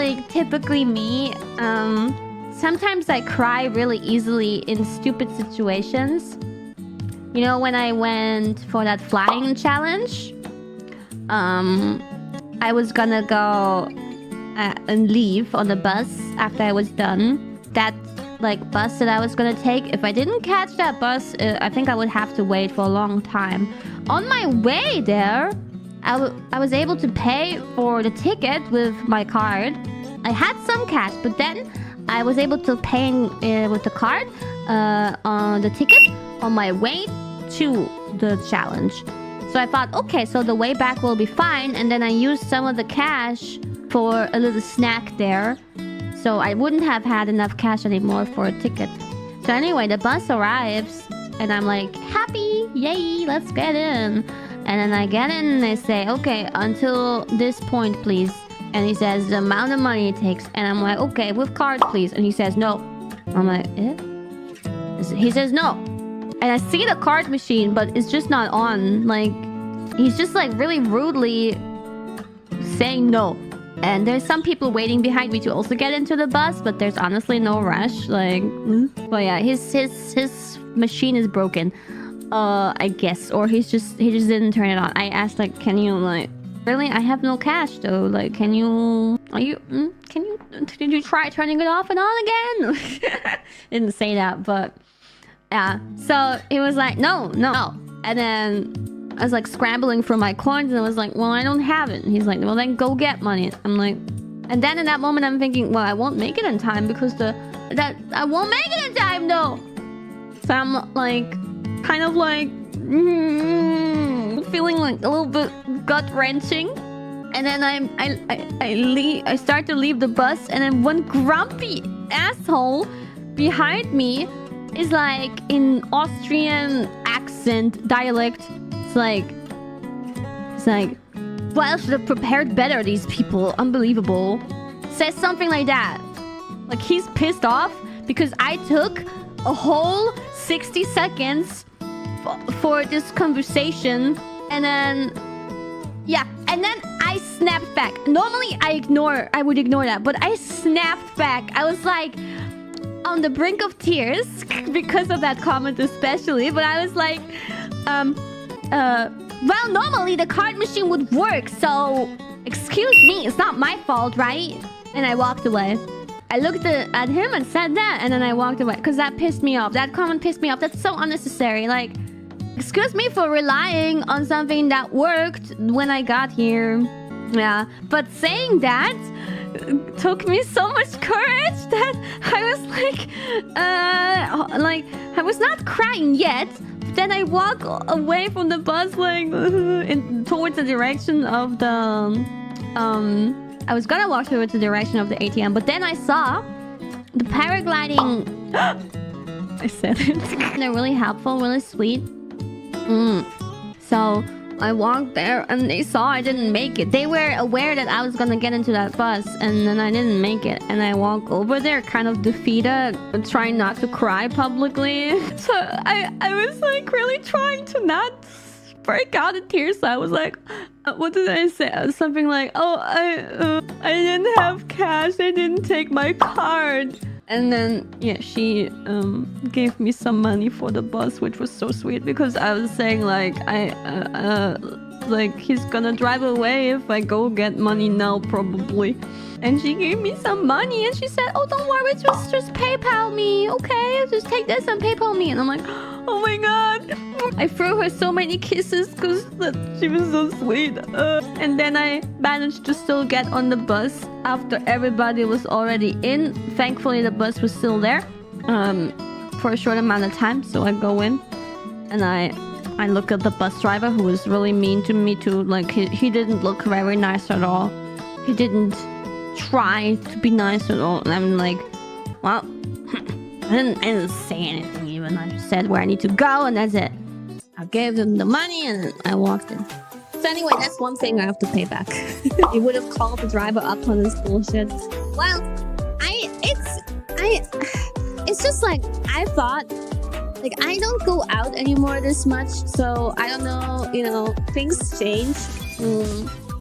like typically me. Sometimes I cry really easily in stupid situations. You know, when I went for that flying challenge, I was gonna go and leave on the bus after I was done. That like bus that I was gonna take, if I didn't catch that bus, I think I would have to wait for a long time. On my way there, I was able to pay for the ticket with my card. I had some cash, but then I was able to pay with the card on the ticket on my way to the challenge. So I thought, okay, so the way back will be fine. And then I used some of the cash for a little snack there. So I wouldn't have had enough cash anymore for a ticket. So anyway, the bus arrives and I'm like, happy, yay, let's get in. And then I get in and I say, okay, until this point, please. And he says the amount of money it takes. And I'm like, okay, with card, please. And he says, no. I'm like, eh? He says, no. And I see the card machine, but it's just not on. Like, he's just like really rudely saying no. And there's some people waiting behind me to also get into the bus, but there's honestly no rush. Like, but yeah, his machine is broken. I guess, or he just didn't turn it on. I asked like, can you like, really? I have no cash though. Like, did you try turning it off and on again? Didn't say that, but yeah. So he was like, no. And then I was like scrambling for my coins and I was like, well, I don't have it. And he's like, well, then go get money. I'm like, and then in that moment I'm thinking, well, I won't make it in time because I won't make it in time though. So I'm like, kind of like feeling like a little bit gut-wrenching. And then I start to leave the bus, and then one grumpy asshole behind me is like in Austrian accent dialect. It's like, well, I should have prepared better, these people, unbelievable. Says something like that. Like he's pissed off because I took a whole 60 seconds for this conversation, and then yeah, and then I snapped back. Normally I would ignore that, but I snapped back. I was like on the brink of tears because of that comment especially, but I was like, well, normally the card machine would work, so excuse me, it's not my fault, right? And I walked away. I looked at him and said that, and then I walked away because that pissed me off. That comment pissed me off. That's so unnecessary. Like, excuse me for relying on something that worked when I got here. Yeah, but saying that took me so much courage that I was like I was not crying yet. But then I walk away from the bus, like towards the direction of the I was gonna walk towards the direction of the ATM, but then I saw the paragliding. I said it. They're really helpful, really sweet. So I walked there and they saw I didn't make it. They were aware that I was gonna get into that bus, and then I didn't make it. And I walk over there kind of defeated, trying not to cry publicly. So I was like really trying to not break out in tears. So I was like, what did I say? Something like, oh, I didn't have cash. They didn't take my card. And then, yeah, she gave me some money for the bus, which was so sweet, because I was saying like, like he's gonna drive away if I go get money now, probably. And she gave me some money, and she said, oh, don't worry, just PayPal me, okay? Just take this and PayPal me. And I'm like, oh my god. I threw her so many kisses because she was so sweet. And then I managed to still get on the bus after everybody was already in. Thankfully, the bus was still there for a short amount of time. So I go in and I look at the bus driver, who was really mean to me too. Like he didn't look very nice at all. He didn't try to be nice at all. And I'm like, well, I didn't say anything even. I just said where I need to go, and that's it. I gave them the money and I walked in. So anyway, that's one thing I have to pay back. You would have called the driver up on this bullshit. Well, it's just like, I thought, like, I don't go out anymore this much, so I don't know, you know, things change.